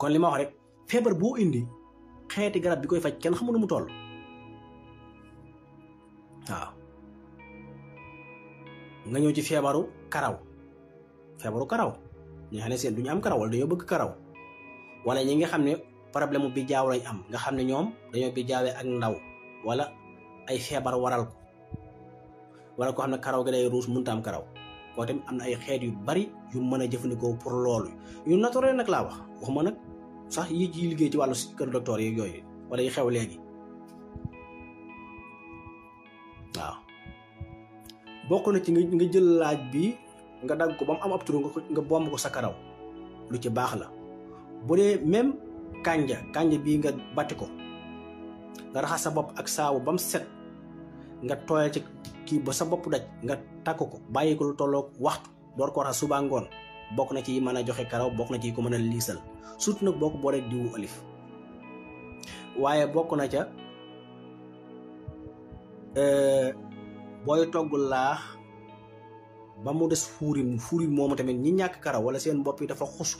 kon li ma wax rek feebar boo indi xeeti garab bi koy faj kenn xamul nu mu toll waaw nga ñëw ci feebaru karaw ñi nga xam ne seen du ñu am karaw wala dañoo bëgg karaw wala ñi nga xam ne problème bi jaaw lañ am nga xam ne ñoom dañoo bi jaawee ak ndaw wala ay feebar waral ko wala ko xam ne karaw gi day ruus mënta am karaw koo tamit am na ay xeet yu bari yu mën a jëfandikoo pour loolu yu naturel nag laa waxuma nag sax yi ci liggéey ci wàllu kër docteur yi yooyu wala yi xew léegi waaw bokk na ci nga jël laaj bi nga dagg ko ba mu am ab tur nga bomb ko sa karaw lu ci baax la bu dee même kànja bii nga batti ko nga raxas sa bopp ak saabu ba mu set nga tooyal ci kii ba sa bopp daj nga takk ko bàyyi ko lu tolloog waxtu door ko raxas suba ngoon bokk na ci yi mën a joxe karaw bokk na ci yi ko mën a liisal surtout nag boo ko booleeg diwu olif waaye bokk na ca booy togg laax ba mu des fuurim moomu tamit ñi ñàkk karaw wala seen bopp yi dafa xusu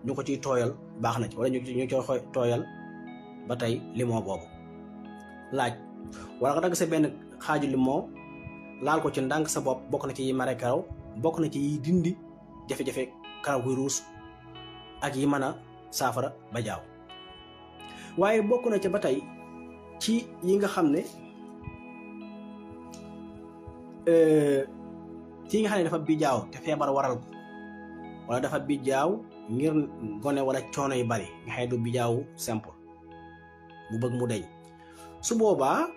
ñu ko ciy tooyal baax na ci wala ñu koy tooyal ba tey limon boobu laaj wala nga dagg sa benn xaaju limon laal ko ci ndànk sa bopp bokk na ci yi mare karaw bokk na ci yi dindi jafe-jafe karaw guy ruus ak yi mën a saafara ba jaaw waaye bokk na ca ba tey ci yi nga xam ne ci nga xam ne dafa bijaaw te feebar waral ko wala dafa bijaaw ngir gone wala coono yu bari nga xam ne du bijaaw simple mu bëgg mu deñ su boobaa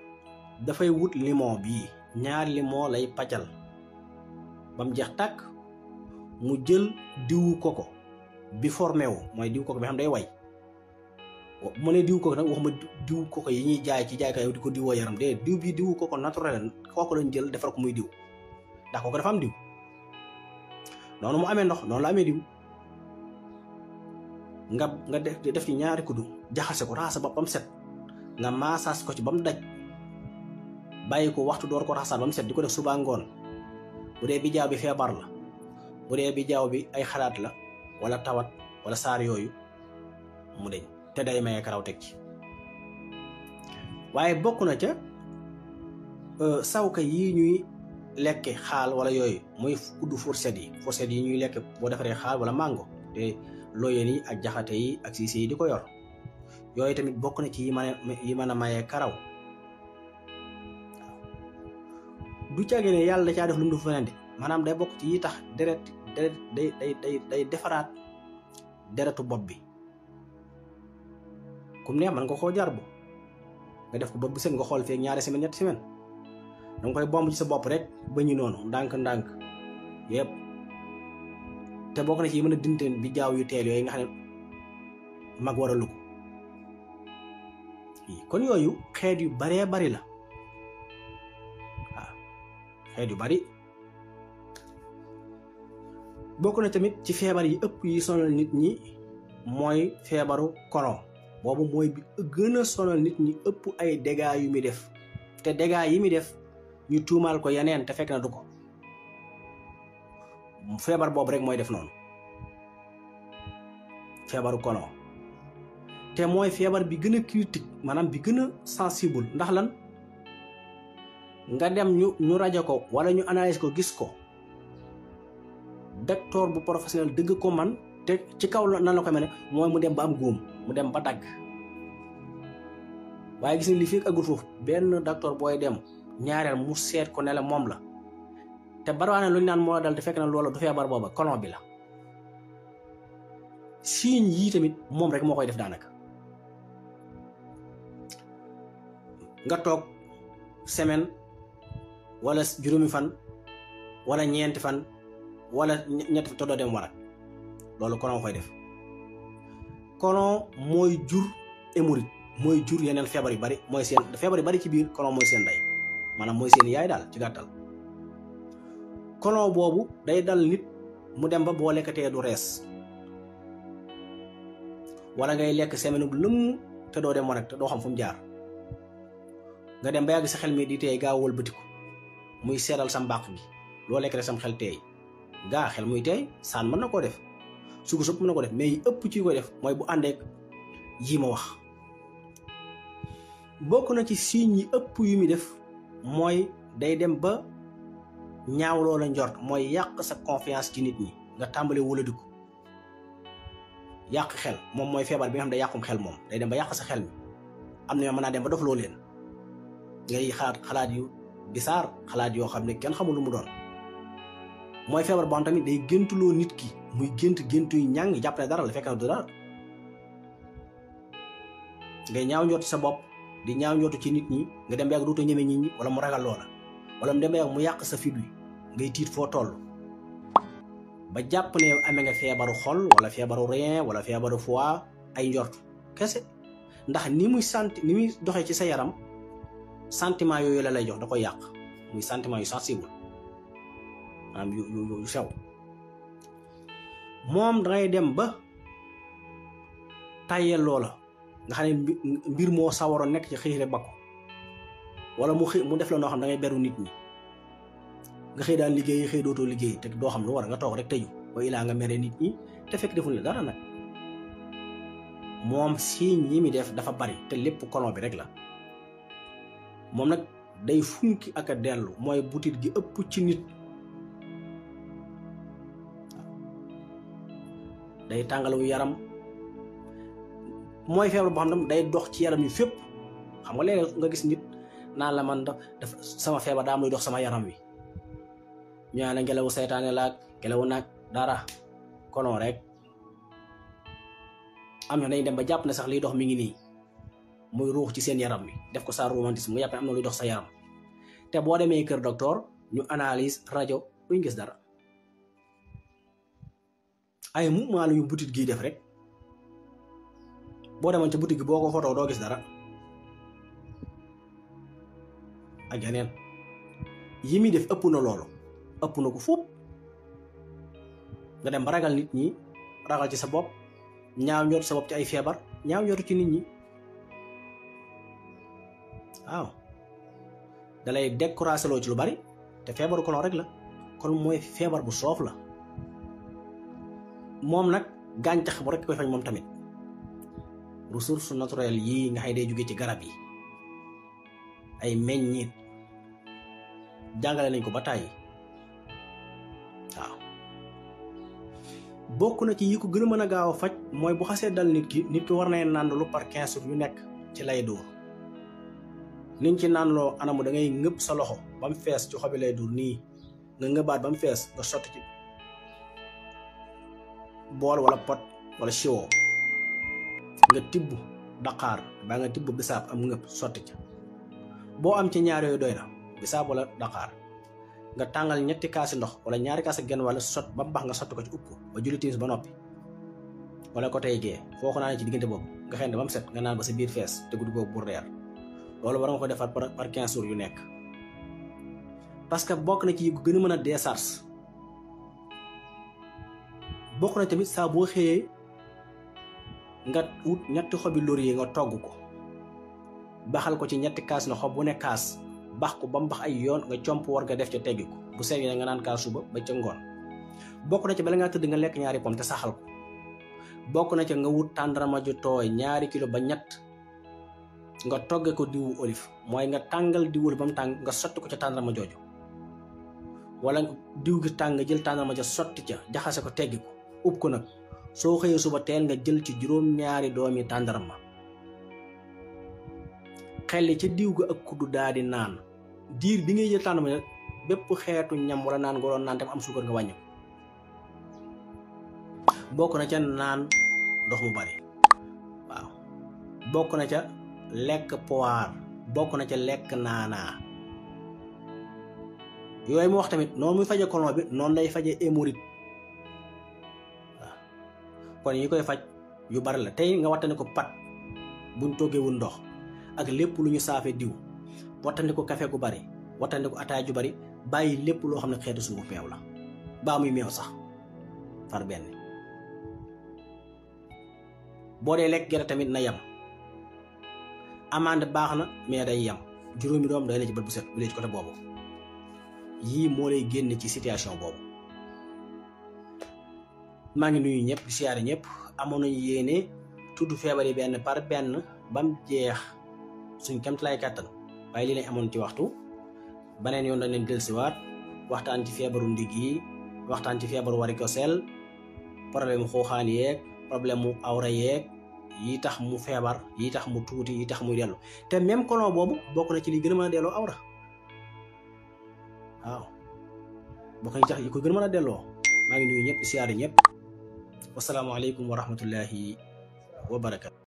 dafay wut limon bii ñaari limon lay paccal ba mu jeex tàkk mu jël diwu koko bi formé wu mooy diwu koko bi xam day way mu ne diwu koko nag waxuma diwu koko yi ñuy jaay ci jaaykaay di ko diwoo yaram de diw bii diwu koko naturel koko lañ jël defar ko muy diw ndax koko dafa am diw noonu mu amee ndox noonu la amee diw nga def ci ñaari kuddu jaxase ko raxasa ba mu set nga maasaas ko ci ba mu daj bàyyi ko waxtu door ko raxasaat ba mu set di ko def suba ngoon bu dee bi jaaw bi feebar la bu dee bi jaaw bi ay xalaat la wala tawat wala saar yooyu mu deñ te day maye karaw teg ci waaye bokk na ca sawka yi ñuy lekke xaal wala yooyu muy kuddu fourchette yi ñuy lekk boo defaree xaal wala mango te looyeen yi ak jaxate yi ak siise yi di ko yor yooyu tamit bokk na ci yi mën a maye karaw du caage ne yàlla da caa def lu mu du feneen de maanaam day bokk ci yi tax deret day defaraat deretu bopp bi kum ne man nga koo jar bu nga def ko bopp bi seen nga xool fee ñaari semaine ñetti semaine danga koy bomb ci sa bopp rek ba ñu noonu ndànk yëpp te bokk na ci yi mën a dindeen bi jaaw yu teel yooyu nga xam ne mag war a lu ko kon yooyu xeet yu baree bari la waaw xeet yu bari bokk na tamit ci feebar yi ëpp yi sonal nit ñi mooy feebaru colon boobu mooy bi gën a sonal nit ñi ëpp ay dégâts yu muy def te dégâts yi muy def ñu tuumaal ko yeneen te fekk na du ko feebar boobu rek mooy def noonu feebaru colon te mooy feebar bi gën a critique maanaam bi gën a sensible ndax lan nga dem ñu rajo ko wala ñu analyse ko gis ko docteur bu professionnel dëgg ko man te ci kaw nan la koy mel ne mooy mu dem ba am góom mu dem ba dagg waaye gis ni li fi agul foofu benn docteur booy dem ñaareel mu seet ko ne la moom la te barawaane lu ñu naan moo la dal te fekk na loola du feebar booba colon bi la signe yii tamit moom rek moo koy def daanaka nga toog semaine wala juróomi fan wala ñeenti fan wala ñetti fan te doo dem warat loolu colon koy def colon mooy jur hémorroïde mooy jur yeneen feebar yu bari mooy seen feebar yu bari ci biir colon mooy seen ndey maanaam mooy seen yaay daal ci gàttal colon boobu day dal nit mu dem ba boo lekkatee du rees wala ngay lekk semaine bu lëmm te doo dem warat te doo xam fu mu jaar nga dem ba yàgg sa xel mi di teey gaa wëlbatiku muy seeral sa mbàq gi loo lekk rek sam xel teey gaa xel muy teey saan mën na koo def suukar sëpp mën na ko def mais yi ëpp ci koy def mooy bu àndeek yi ma wax. bokk na ci signes yi ëpp yu muy def mooy day dem ba ñaaw loola njort mooy yàq sa confiance ci nit ñi nga tàmbale wala dugg yàq xel moom mooy feebar bi nga xam ne day yàqum xel moom day dem ba yàq sa xel mi am na yoo mën naa dem ba dof loo leen ngay xalaat yu bisaar xalaat yoo xam ne kenn xamul lu mu doon. mooy feebar boo xam tamit day géntuloo nit ki muy géntu yu ñàng jàpp ne dara la fekk na du dara ngay ñaaw njortu sa bopp di ñaaw njortu ci nit ñi nga dem ba yàgg dootoo ñeme nit ñi wala mu ragal loola wala mu dem ba yàgg mu yàq sa fit wi ngay tiit foo toll ba jàpp ne amee nga feebaru xol wala feebaru rein wala feebaru foie ay njortu kese ndax ni muy doxee ci sa yaram sentiment yooyu la lay jox da koy yàq muy sentiment yu sensible maanaam yu sew moom dangay dem ba tàyyeel loola nga xam ne mbir moo sawaroon nekk ci xëy rek bakko wala mu def la noo xam da ngay beru nit ñi nga xëy daan liggéey xëy dootoo liggéey te doo xam lu war nga toog rek tëju ba ilaa nga mere nit ñi te fekk deful la dara nag moom signe yi mi def dafa bari te lépp colon bi rek la moom nag day funki ak a dellu mooy butit gi ëpp ci nit day tàngalawu yaram mooy feebar boo xam ne day dox ci yaram yi fépp xam nga léegi nga gis nit naan la man dafa sama feebar daa muy dox sama yaram wi ñu naan la ngelawu seytaane laag ngelawu naag dara kono rek am na dañ dem ba jàpp ne sax liy dox mi ngi nii muy ruux ci seen yaram wi def ko sa romantisme mu jàpp ne am na luy dox sa yaram te boo demee kër docteur ñu analyse rajo duñ gis dara ay mouvement la yu butit gii def rek boo demoon ca boutique gi boo ko photo doo gis dara ak yeneen yi muy def ëpp na loolu ëpp na ko foofu nga dem ba ragal nit ñi ragal ci sa bopp ñaaw njort sa bopp ci ay feebar ñaaw njortu ci nit ñi waaw dalay découragé loo ci lu bari te feebaru colon rek la kon mooy feebar bu soof la moom nag gàncax bu rek koy faj moom tamit ressources naturelles yii nga xëy day jóge ci garab yi ay meññit jàngale nañ ko ba tàyyi waaw bokk na ci yi ko gën a mën a gaaw a faj mooy bu xasee dal nit ki war na naan lu par 15 jours yu nekk ci lay dóor niñ ci naan loo anamu da ngay ngëb sa loxo ba mu fees ci xobi lay dóor nii nga ngëbaat ba mu fees nga sotti ci bool wala pot wala siwo nga tibb daqaar baa nga tibb bisaab am ngëb sotti ca boo am ci ñaar yooyu doy na bisaab wala daqaar nga tàngal 2 kaasi ndox wala 2 kaasi genn wala sot ba mu baax nga sotti ko ci upp ko ba julli timis ba noppi wala ko tey gee foo ko naan ci diggante boobu nga xëy na ba mu set nga naan ba sa biir fees te guddi googu bu reer loolu war nga ko defar par 15 jours yu nekk parce que bokk na ci yi gën a mën a décharge bokk na tamit saa boo xëyee nga wut 2 xobi laurier nga togg ko baxal ko ci 2 kaas na xob bu ne kaas bax ko ba mu bax ay yoon nga comp war nga def ca teggi ko bu seegee nga naan kaas suba ba ca ngoon bokk na ci bala ngaa tëdd nga lekk 2 pomme te saxal ko bokk na ca nga wut tàndarama ju tooy 2 kilo ba 3 nga togge ko diwu olive mooy nga tàngal diwu olive ba mu tàng nga sotti ko ca tàndarama jooju wala diw gi tàng nga jël tàndarama ja sotti ca jaxase ko teggi ko ub ko nag soo xëyee suba teel nga jël ci 2 doomi tàndarma xelli ca diw ga ak kuddu daa di naan diir bi ngay jël tàndarma nag bépp xeetu ñam wala naan nga doon naan tam am suukar nga wàññi bokk na ca naan ndox mu bari waaw bokk na ca lekk poire bokk na ca lekk naanaa yooyu mu wax tamit noonu muy faje colon bi noonu lay faje hémorroïde waaw kon yi koy faj yu bari la tey nga wattandi ko pat buñ toggewul ndox ak lépp lu ñu saafe diw wattandi ko café gu bari wattandi ko ataay ju bari bàyyi lépp loo xam ne xeetu sunguf meew la baa muy meew sax far benn boo dee lekk gerte tamit na yem amande baax na mais day yem 5 doom day na ci bët bu set bu dee ci côté boobu yii moo lay génne ci situation boobu maa ngi nuyu ñëpp di siyaare ñëpp amoon nañu yéene tudd feebar yi benn par benn bam jeex suñ kemt lay kàttan waaye li lañ amoon ci waxtu beneen yoon dañ leen dellusiwaat waxtaan ci feebaru ndig yi waxtaan ci feebaru varicocèle problème mu xuuxaan yeeg problème mu awra yeeg yi tax mu feebar yi tax mu tuuti yi tax muy dellu te même colon boobu bokk na ci li gën a mën a delloo awra waaw bokk na ci tax yi ko gën a mën a delloo maa ngi nuyu ñëpp siyaare ñëpp wasalaamaaleykum wa rahmatullahi wa barakatu